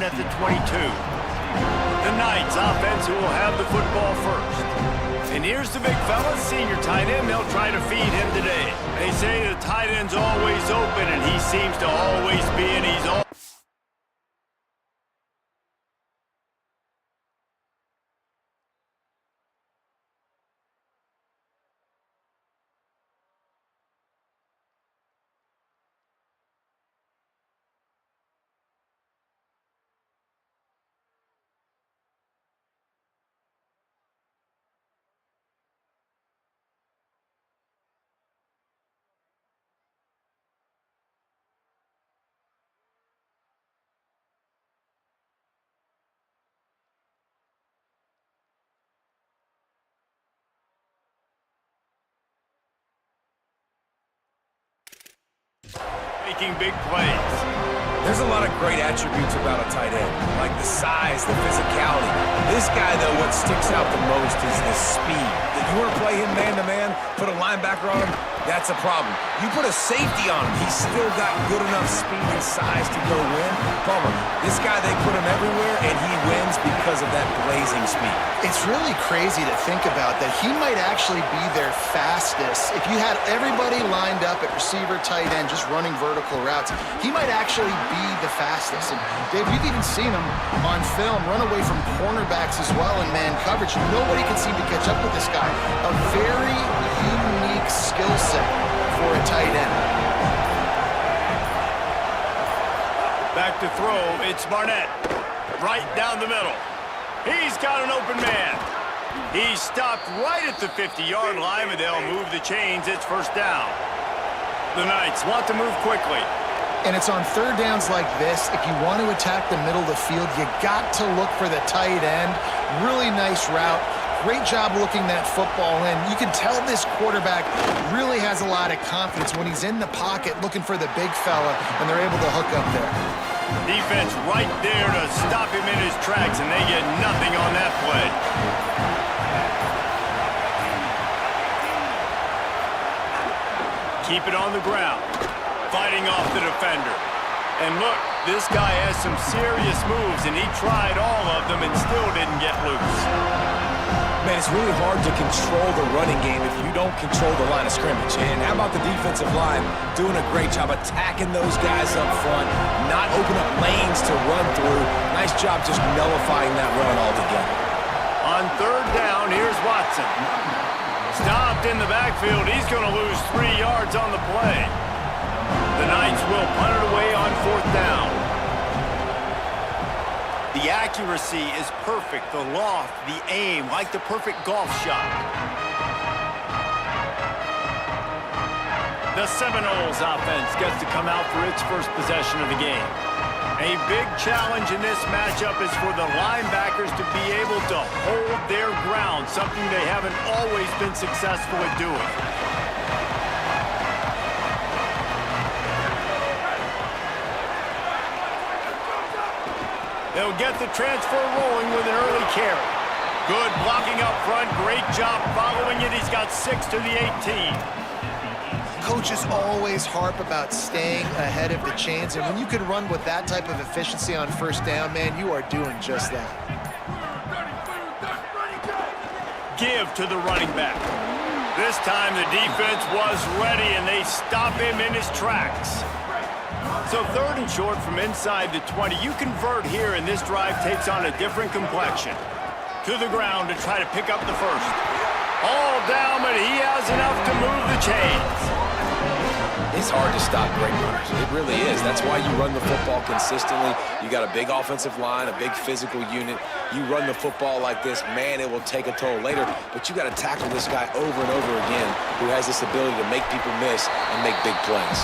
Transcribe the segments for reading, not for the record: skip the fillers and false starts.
at the 22. The Knights offense who will have the football first. And here's the big fella, senior tight end. They'll try to feed him today. They say the tight end's always open, and he seems to always be, and he's always... making big plays. There's a lot of great attributes about a tight end, like the size, the physicality. This guy, though, what sticks out the most is the speed. If you want to play him man-to-man, put a linebacker on him, that's a problem. You put a safety on him, he's still got good enough speed and size to go win. Bummer. This guy, they put him everywhere, and he wins because of that blazing speed. It's really crazy to think about that he might actually be their fastest. If you had everybody lined up at receiver, tight end, just running vertical routes, he might actually be the fastest. And Dave, you've even seen him on film run away from cornerbacks as well in man coverage. Nobody can seem to catch up with this guy. A very unique skill set for a tight end. Back to throw, it's Barnett. Right down the middle. He's got an open man. He's stopped right at the 50-yard line, and they'll move the chains. It's first down. The Knights want to move quickly. And it's on third downs like this. If you want to attack the middle of the field, you got to look for the tight end. Really nice route. Great job looking that football in. You can tell this quarterback really has a lot of confidence when he's in the pocket looking for the big fella, and they're able to hook up there. Defense right there to stop him in his tracks, and they get nothing on that play. Keep it on the ground. Fighting off the defender. And look, this guy has some serious moves, and he tried all of them and still didn't get loose. Man, it's really hard to control the running game if you don't control the line of scrimmage. And how about the defensive line doing a great job attacking those guys up front, not open up lanes to run through. Nice job just nullifying that run altogether. On third down, here's Watson. Stopped in the backfield. He's going to lose 3 yards on the play. The Knights will punt it away on fourth down. The accuracy is perfect. The loft, the aim, like the perfect golf shot. The Seminoles offense gets to come out for its first possession of the game. A big challenge in this matchup is for the linebackers to be able to hold their ground, something they haven't always been successful at doing. They'll get the transfer rolling with an early carry. Good blocking up front. Great job following it. He's got 6 to the 18. Coaches always harp about staying ahead of the chains, and when you can run with that type of efficiency on first down, man, you are doing just that. Give to the running back. This time the defense was ready, and they stop him in his tracks. So third and short from inside the 20. You convert here, and this drive takes on a different complexion. To the ground to try to pick up the first. All down, but he has enough to move the chains. It's hard to stop great runners. It really is. That's why you run the football consistently. You got a big offensive line, a big physical unit. You run the football like this, man, it will take a toll later. But you got to tackle this guy over and over again who has this ability to make people miss and make big plays.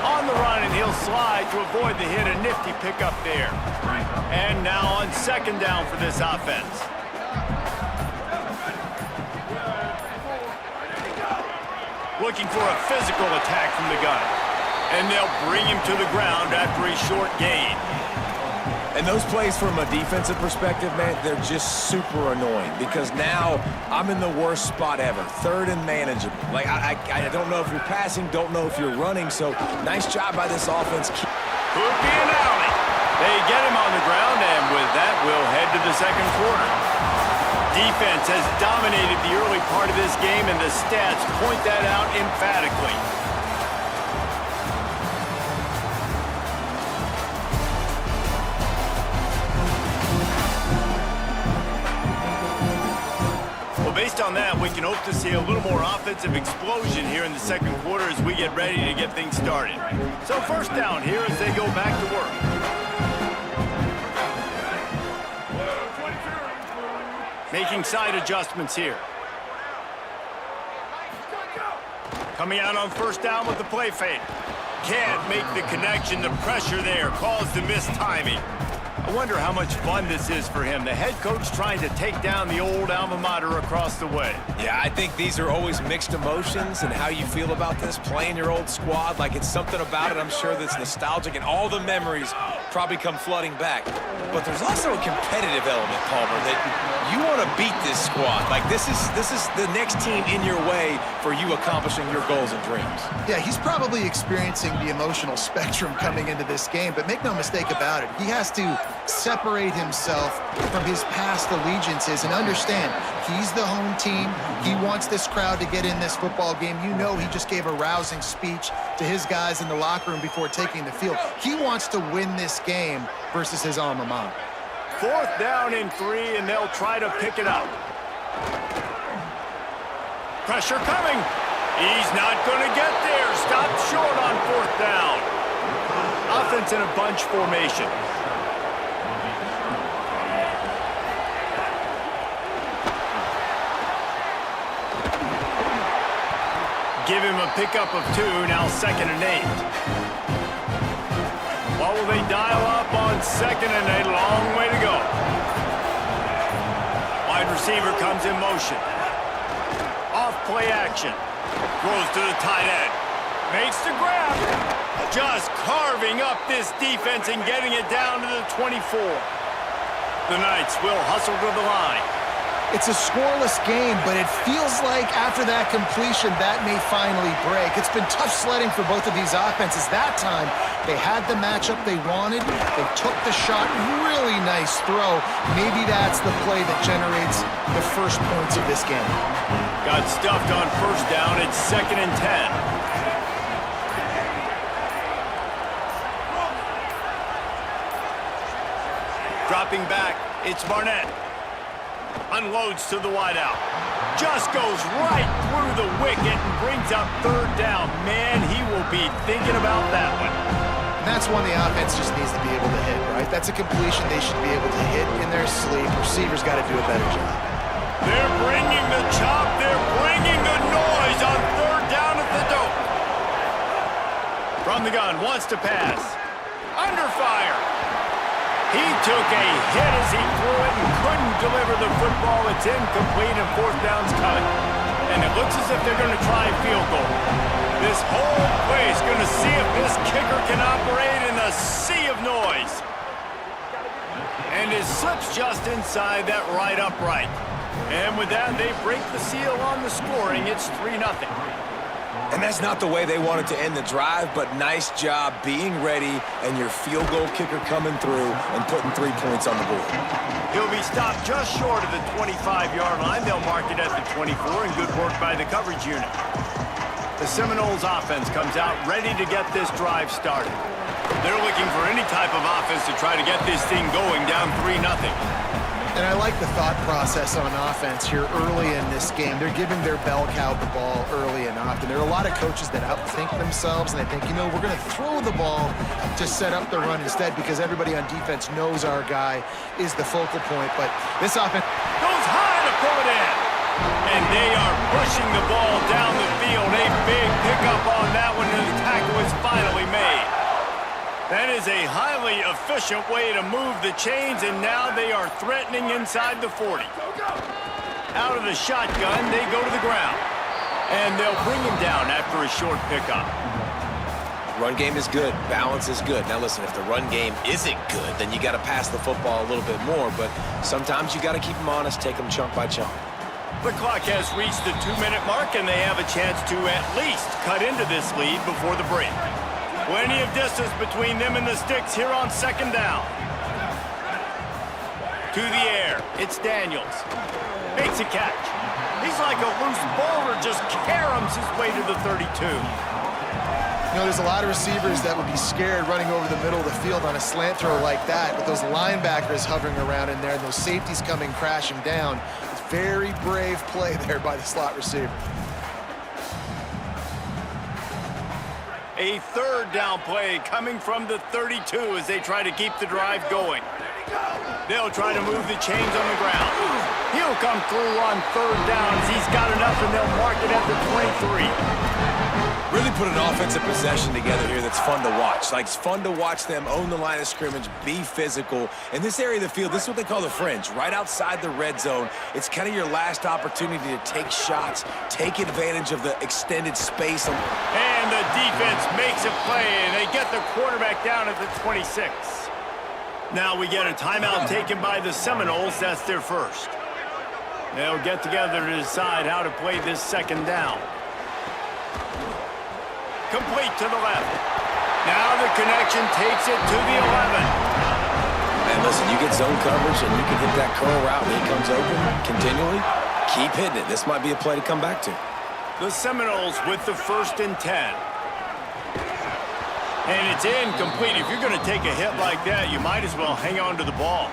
On the run, and he'll slide to avoid the hit. A nifty pickup there. And now on second down for this offense. Looking for a physical attack from the gun. And they'll bring him to the ground after a short gain. And those plays from a defensive perspective, man, they're just super annoying because now I'm in the worst spot ever. Third and manageable. Like, I don't know if you're passing, don't know if you're running, so nice job by this offense. Hoopy and alley. They get him on the ground, and with that, we'll head to the second quarter. Defense has dominated the early part of this game, and the stats point that out emphatically. Based on that, we can hope to see a little more offensive explosion here in the second quarter as we get ready to get things started. So first down here as they go back to work. Making side adjustments here. Coming out on first down with the play fake. Can't make the connection. The pressure there caused the missed timing. I wonder how much fun this is for him. The head coach trying to take down the old alma mater across the way. Yeah, I think these are always mixed emotions, and how you feel about this, playing your old squad, like it's something about it, I'm sure, that's nostalgic, and all the memories probably come flooding back. But there's also a competitive element, Palmer, that you want to beat this squad. Like, this is the next team in your way for you accomplishing your goals and dreams. Yeah, he's probably experiencing the emotional spectrum coming into this game, but make no mistake about it, he has to separate himself from his past allegiances and understand he's the home team. He wants this crowd to get in this football game. You know, he just gave a rousing speech to his guys in the locker room before taking the field. He wants to win this game versus his alma mater. Fourth down and 3, and they'll try to pick it up. Pressure coming. He's not going to get there. Stopped short on fourth down. Offense in a bunch formation. Give him a pickup of 2, now 2nd and 8. What will they dial up on 2nd and 8? Long way to go. Wide receiver comes in motion. Off play action. Throws to the tight end. Makes the grab. Just carving up this defense and getting it down to the 24. The Knights will hustle to the line. It's a scoreless game, but it feels like after that completion, that may finally break. It's been tough sledding for both of these offenses. That time, they had the matchup they wanted. They took the shot. Really nice throw. Maybe that's the play that generates the first points of this game. Got stuffed on first down. It's 2nd and 10. Dropping back, it's Barnett. Unloads to the wideout. Just goes right through the wicket and brings up third down. Man, he will be thinking about that one. And that's one the offense just needs to be able to hit, right? That's a completion they should be able to hit in their sleep. Receivers got to do a better job. They're bringing the chop. They're bringing the noise on third down at the dope. From the gun, wants to pass. Under fire. He took a hit as he threw it and couldn't deliver the football. It's incomplete and fourth down's coming. And it looks as if they're going to try a field goal. This whole place going to see if this kicker can operate in the sea of noise. And it slips just inside that right upright. And with that, they break the seal on the scoring. It's 3-0. And that's not the way they wanted to end the drive, but nice job being ready and your field goal kicker coming through and putting 3 points on the board. He'll be stopped just short of the 25-yard line. They'll mark it at the 24, and good work by the coverage unit. The Seminoles offense comes out ready to get this drive started. They're looking for any type of offense to try to get this thing going down 3-0. And I like the thought process on offense here early in this game. They're giving their bell cow the ball early and often. There are a lot of coaches that outthink themselves, and they think, you know, we're going to throw the ball to set up the run instead because everybody on defense knows our guy is the focal point. But this offense goes high to pull it in. And they are pushing the ball down the field. A big pickup on that one, and the tackle is finally made. That is a highly efficient way to move the chains, and now they are threatening inside the 40. Out of the shotgun, they go to the ground. And they'll bring him down after a short pickup. Run game is good. Balance is good. Now listen, if the run game isn't good, then you got to pass the football a little bit more, but sometimes you got to keep them honest, take them chunk by chunk. The clock has reached the 2-minute mark, and they have a chance to at least cut into this lead before the break. Plenty of distance between them and the sticks here on second down. To the air, it's Daniels. Makes a catch. He's like a loose boulder, just caroms his way to the 32. You know, there's a lot of receivers that would be scared running over the middle of the field on a slant throw like that, with those linebackers hovering around in there and those safeties coming crashing down. It's very brave play there by the slot receiver. A third down play coming from the 32 as they try to keep the drive going. They'll try to move the chains on the ground. He'll come through on third down as he's got enough, and they'll mark it at the 23. Really put an offensive possession together here that's fun to watch. Like, it's fun to watch them own the line of scrimmage, be physical. In this area of the field, this is what they call the fringe, right outside the red zone. It's kind of your last opportunity to take shots, take advantage of the extended space. And the defense makes a play, and they get the quarterback down at the 26. Now we get a timeout taken by the Seminoles. That's their first. They'll get together to decide how to play this second down. Complete to the left. Now the connection takes it to the 11. Man, listen, you get zone coverage and you can hit that curl route and he comes open continually. Keep hitting it. This might be a play to come back to. The Seminoles with the 1st and 10. And it's incomplete. If you're going to take a hit like that, you might as well hang on to the ball.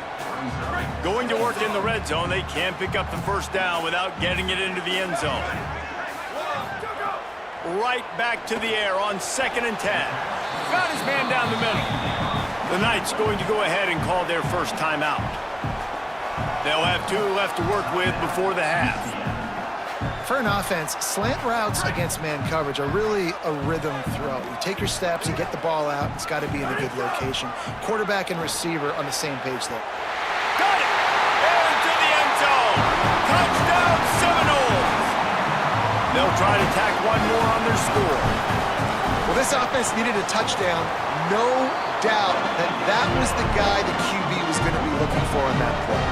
Going to work in the red zone, they can pick up the first down without getting it into the end zone. Right back to the air on 2nd and 10. Got his man down the middle. The Knights going to go ahead and call their first timeout. They'll have 2 left to work with before the half. For an offense, slant routes against man coverage are really a rhythm throw. You take your steps, you get the ball out, it's got to be in a good location. Quarterback and receiver on the same page there. Got it! Into the end zone! Touchdown Seminoles! They'll try to tack one more on their score. Well, this offense needed a touchdown. No doubt that was the guy the QB was going to be looking for on that play.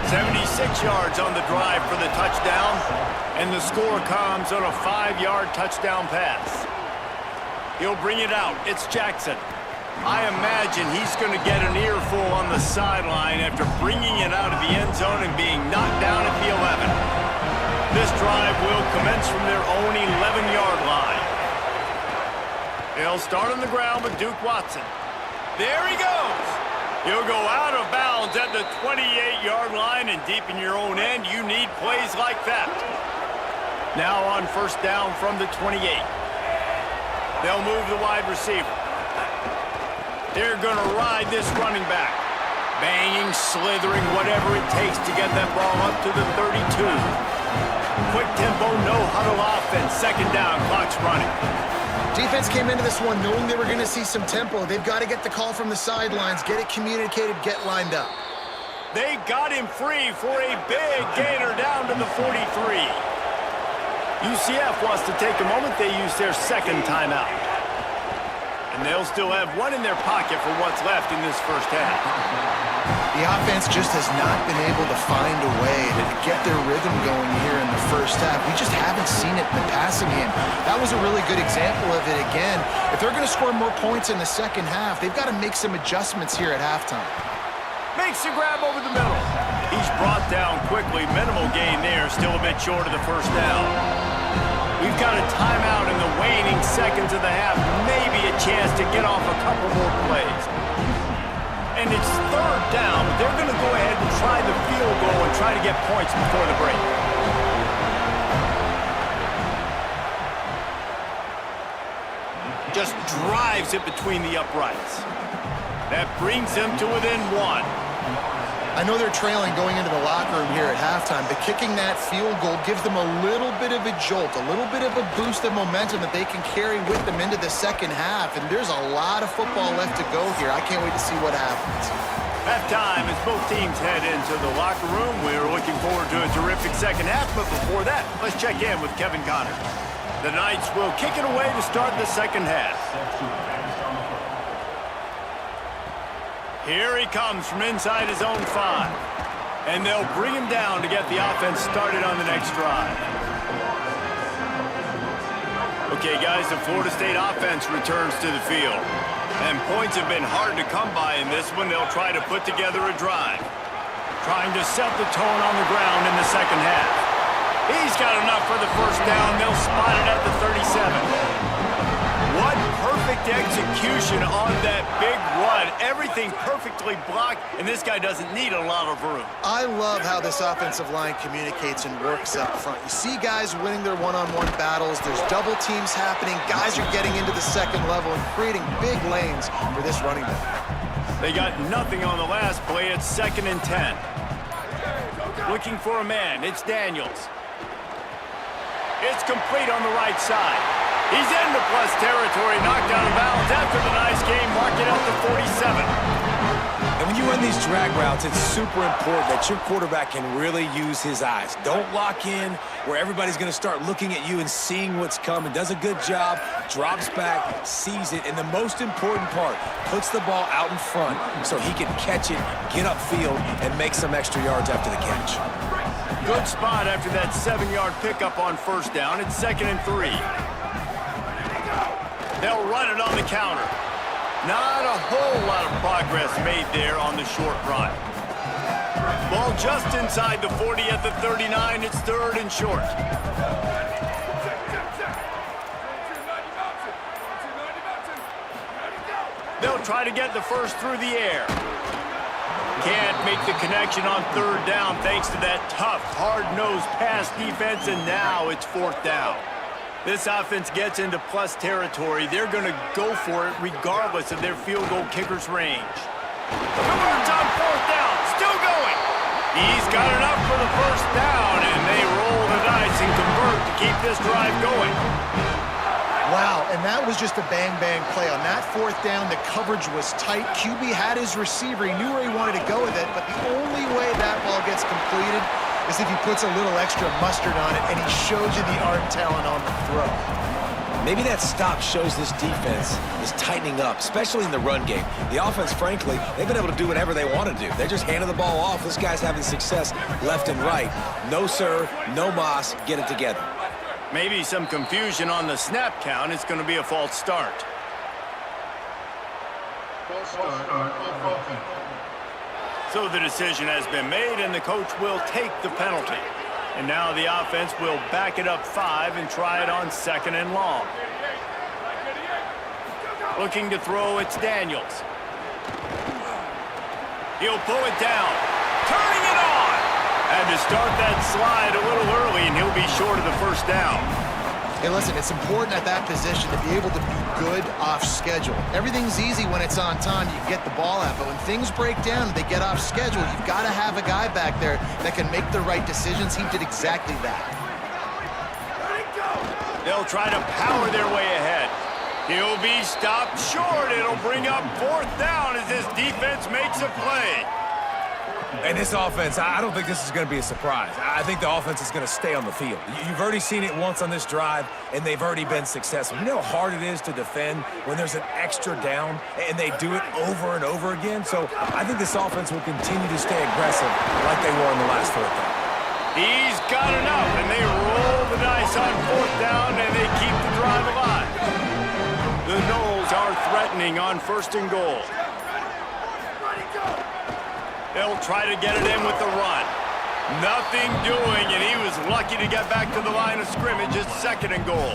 76 yards on the drive for the touchdown, and the score comes on a 5-yard touchdown pass. He'll bring it out. It's Jackson. I imagine he's going to get an earful on the sideline after bringing it out of the end zone and being knocked down at the 11. This drive will commence from their own 11-yard line. They'll start on the ground with Duke Watson. There he goes. He'll go out of bounds at the 28-yard line, and deep in your own end, you need plays like that. Now on first down from the 28. They'll move the wide receiver. They're going to ride this running back. Banging, slithering, whatever it takes to get that ball up to the 32. Quick tempo, no huddle offense. Second down, clock's running. Defense came into this one knowing they were going to see some tempo. They've got to get the call from the sidelines, get it communicated, get lined up. They got him free for a big gainer down to the 43. UCF wants to take a moment. They use their second timeout. And they'll still have one in their pocket for what's left in this first half. The offense just has not been able to find a way to get their rhythm going here in the first half. We just haven't seen it in the passing game. That was a really good example of it again. If they're going to score more points in the second half, they've got to make some adjustments here at halftime. Makes a grab over the middle. He's brought down quickly. Minimal gain there. Still a bit short of the first down. We've got a timeout in the waning seconds of the half. Maybe a chance to get off a couple more plays. And it's third down, but they're going to go ahead and try the field goal and try to get points before the break. Just drives it between the uprights. That brings them to within 1. I know they're trailing going into the locker room here at halftime, but kicking that field goal gives them a little bit of a jolt, a little bit of a boost of momentum that they can carry with them into the second half. And there's a lot of football left to go here. I can't wait to see what happens. Halftime as both teams head into the locker room. We're looking forward to a terrific second half, but before that, let's check in with Kevin Connor. The Knights will kick it away to start the second half. Here he comes from inside his own 5. And they'll bring him down to get the offense started on the next drive. A Okay, guys, the Florida State offense returns to the field. And points have been hard to come by in this one. They'll try to put together a drive. Trying to set the tone on the ground in the second half. He's got enough for the first down. They'll spot it at the 37. What perfect execution on that big run. Everything perfectly blocked, and this guy doesn't need a lot of room. I love how this offensive line communicates and works up front. You see guys winning their one-on-one battles. There's double teams happening. Guys are getting into the second level and creating big lanes for this running back. They got nothing on the last play. It's 2nd and 10. Looking for a man. It's Daniels. It's complete on the right side. He's into plus territory, knocked out of bounds after the nice game, mark it up to 47. And when you run these drag routes, it's super important that your quarterback can really use his eyes. Don't lock in where everybody's going to start looking at you and seeing what's coming. Does a good job, drops back, sees it, and the most important part, puts the ball out in front so he can catch it, get upfield, and make some extra yards after the catch. Good spot after that 7-yard pickup on first down. It's 2nd and 3. They'll run it on the counter. Not a whole lot of progress made there on the short run. Ball just inside the 40 at the 39. It's 3rd and short. They'll try to get the first through the air. Can't make the connection on 3rd down thanks to that tough, hard-nosed pass defense, and now it's 4th down. This offense gets into plus territory. They're going to go for it regardless of their field goal kicker's range. Converts on 4th down. Still going. He's got enough for the first down, and they roll the dice and convert to keep this drive going. Wow, and that was just a bang-bang play. On that 4th down, the coverage was tight. QB had his receiver. He knew where he wanted to go with it, but the only way that ball gets completed is if he puts a little extra mustard on it, and he shows you the arm talent on the throw. Maybe that stop shows this defense is tightening up, especially in the run game. The offense, frankly, they've been able to do whatever they want to do. They're just handing the ball off. This guy's having success left and right. No, sir, no mas, get it together. Maybe some confusion on the snap count. It's going to be a false start. False start on offense. So the decision has been made, and the coach will take the penalty. And now the offense will back it up 5 and try it on 2nd and long. Looking to throw, it's Daniels. He'll pull it down. Turning it on! Had to start that slide a little early, and he'll be short of the first down. Hey, listen, it's important at that position to be able to be good off schedule. Everything's easy when it's on time, you get the ball out, but when things break down, they get off schedule, you've got to have a guy back there that can make the right decisions. He did exactly that. They'll try to power their way ahead. He'll be stopped short. It'll bring up 4th down as this defense makes a play. And this offense, I don't think this is going to be a surprise. I think the offense is going to stay on the field. You've already seen it once on this drive, and they've already been successful. You know how hard it is to defend when there's an extra down, and they do it over and over again? So I think this offense will continue to stay aggressive like they were in the last 4th down. He's got enough, and they roll the dice on 4th down, and they keep the drive alive. The Noles are threatening on 1st and goal. They'll try to get it in with the run. Nothing doing, and he was lucky to get back to the line of scrimmage. It's 2nd and goal.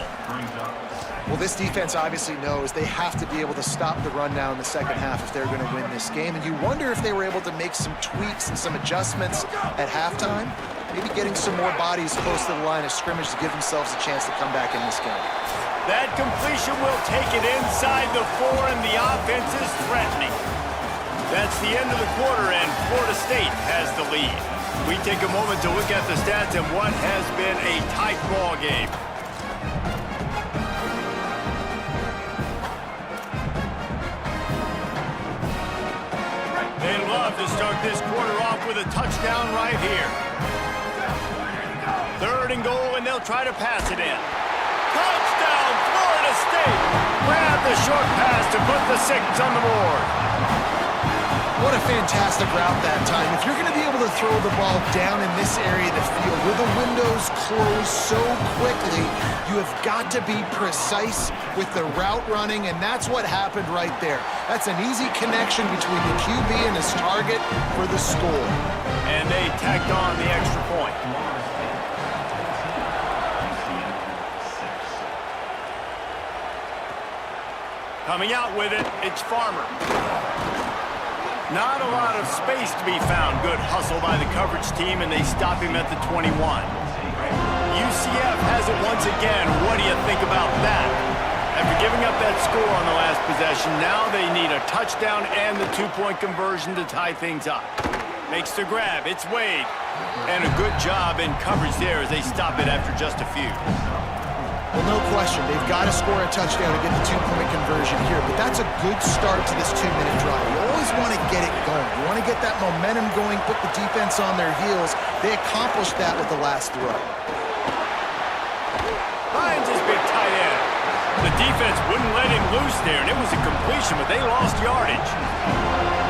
Well, this defense obviously knows they have to be able to stop the run now in the second half if they're going to win this game. And you wonder if they were able to make some tweaks and some adjustments at halftime, maybe getting some more bodies close to the line of scrimmage to give themselves a chance to come back in this game. That completion will take it inside the 4, and the offense is threatening. That's the end of the quarter, and Florida State has the lead. We take a moment to look at the stats of what has been a tight ball game. They love to start this quarter off with a touchdown right here. 3rd and goal, and they'll try to pass it in. Touchdown, Florida State! Grab the short pass to put the 6 on the board. What a fantastic route that time. If you're going to be able to throw the ball down in this area of the field where the windows close so quickly, you have got to be precise with the route running, and that's what happened right there. That's an easy connection between the QB and his target for the score. And they tacked on the extra point. Coming out with it, it's Farmer. Not a lot of space to be found. Good hustle by the coverage team, and they stop him at the 21. UCF has it once again. What do you think about that? After giving up that score on the last possession, now they need a touchdown and the two-point conversion to tie things up. Makes the grab. It's Wade. And a good job in coverage there as they stop it after just a few. Well, no question. They've got to score a touchdown to get the two-point conversion here, but that's a good start to this 2-minute drive. You always want to get it going. You want to get that momentum going, put the defense on their heels. They accomplished that with the last throw. Finds his big tight end. The defense wouldn't let him loose there, and it was a completion, but they lost yardage.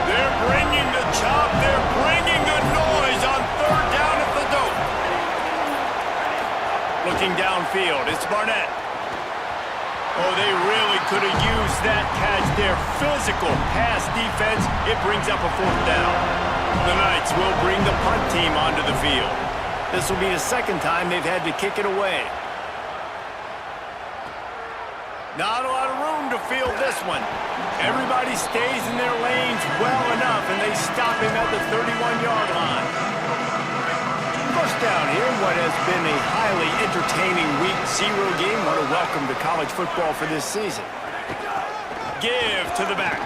They're bringing the chop. They're bringing the noise on third down at the dope. Looking downfield, it's Barnett. Oh, they really could have used that catch there. Physical pass defense. It brings up a fourth down. The Knights will bring the punt team onto the field. This will be the second time they've had to kick it away. Not a lot of room to field this one. Everybody stays in their lanes well enough, and they stop him at the 31-yard line. First down here, what has been a highly entertaining Week 0 game. What a welcome to college football for this season. Give to the back.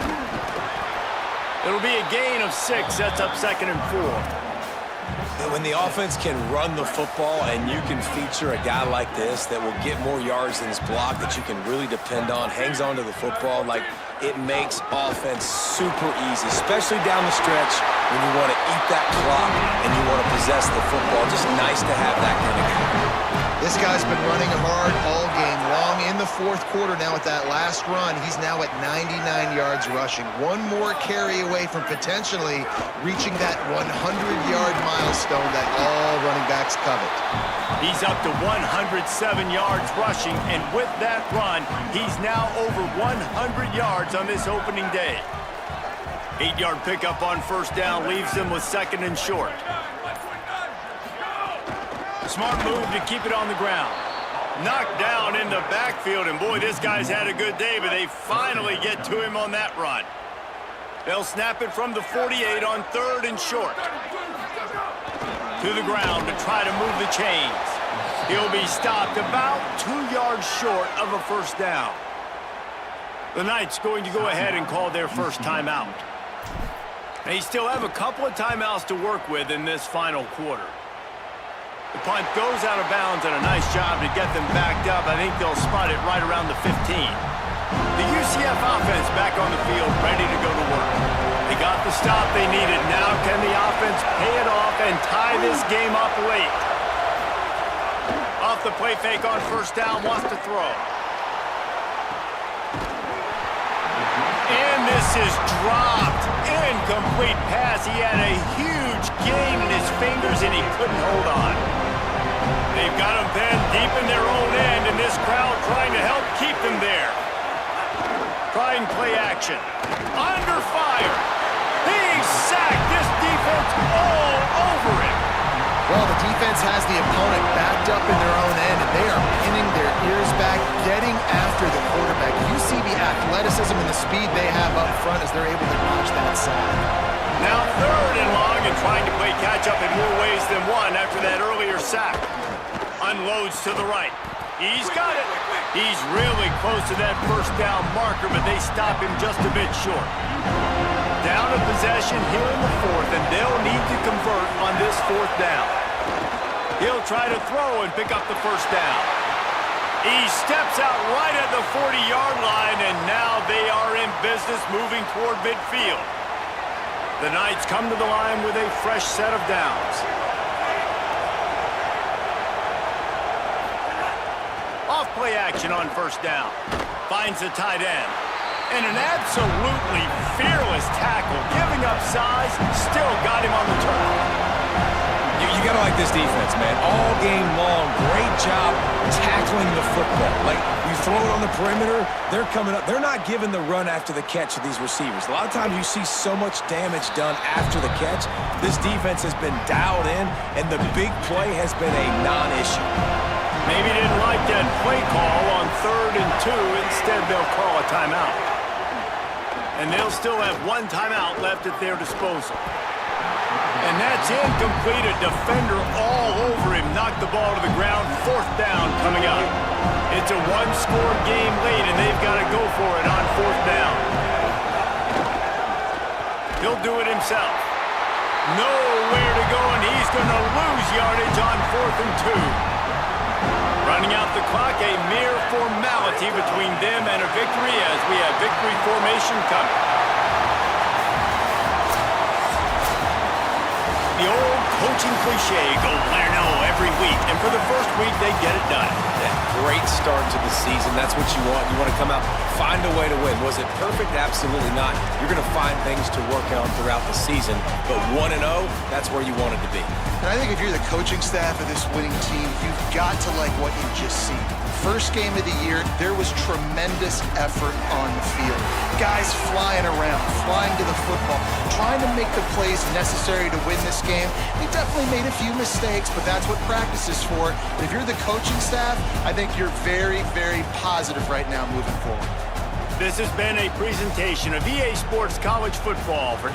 It'll be a gain of 6. That's up 2nd and 4. When the offense can run the football and you can feature a guy like this that will get more yards than his block, that you can really depend on, hangs on to the football, like it makes offense super easy, especially down the stretch when you want to eat that clock and you want to possess the football. Just nice to have that kind of guy. This guy's been running hard all game long. In the fourth quarter now with that last run, he's now at 99 yards rushing. One more carry away from potentially reaching that 100-yard milestone that all running backs covet. He's up to 107 yards rushing, and with that run, he's now over 100 yards on this opening day. 8-yard pickup on first down leaves them with 2nd and short. Smart move to keep it on the ground. Knocked down in the backfield, and boy, this guy's had a good day, but they finally get to him on that run. They'll snap it from the 48 on 3rd and short. To the ground to try to move the chains. He'll be stopped about 2 yards short of a first down. The Knights going to go ahead and call their first timeout. They still have a couple of timeouts to work with in this final quarter. The punt goes out of bounds, and a nice job to get them backed up. I think they'll spot it right around the 15. The UCF offense back on the field, ready to go to work. They got the stop they needed. Now can the offense pay it off and tie this game up late? Off the play fake on first down, wants to throw. And this is dropped. Incomplete pass. He had a huge gain in his fingers, and he couldn't hold on. They've got him then deep in their own end, and this crowd trying to help keep them there. Trying play action. Under fire. He's sacked. This defense all over him. Well, the defense has the opponent backed up in their own end, and they are pinning their ears back, getting after the quarterback. You see the athleticism and the speed they have up front as they're able to notch that sack. Now 3rd and long, and trying to play catch-up in more ways than one after that earlier sack. Unloads to the right. He's got it. He's really close to that first down marker, but they stop him just a bit short. Down a possession here in the 4th, and they'll need to convert on this 4th down. He'll try to throw and pick up the first down. He steps out right at the 40-yard line, and now they are in business moving toward midfield. The Knights come to the line with a fresh set of downs. Off play action on first down. Finds the tight end. And an absolutely fearless tackle. Giving up size, still got him on the turn. this defense, man. All game long, great job tackling the football. Like, you throw it on the perimeter, they're coming up. They're not giving the run after the catch to these receivers. A lot of times you see so much damage done after the catch. This defense has been dialed in, and the big play has been a non-issue. Maybe didn't like that play call on 3rd and 2. Instead, they'll call a timeout. And they'll still have one timeout left at their disposal. And that's incomplete. A defender all over him. Knocked the ball to the ground. 4th down coming up. It's a one-score game late, and they've got to go for it on 4th down. He'll do it himself. Nowhere to go, and he's going to lose yardage on 4th and 2. Running out the clock, a mere formality between them and a victory as we have victory formation coming. The old coaching cliche, go win or no every week. And for the first week, they get it done. Yeah, great start to the season. That's what you want. You want to come out, find a way to win. Was it perfect? Absolutely not. You're going to find things to work on throughout the season. But 1-0, that's where you want it to be. And I think if you're the coaching staff of this winning team, you've got to like what you just seen. First game of the year, there was tremendous effort on the field. Guys flying around, flying to the football, trying to make the plays necessary to win this game. They definitely made a few mistakes, but that's what practice is for. But if you're the coaching staff, I think you're very, very positive right now moving forward. This has been a presentation of EA Sports College Football for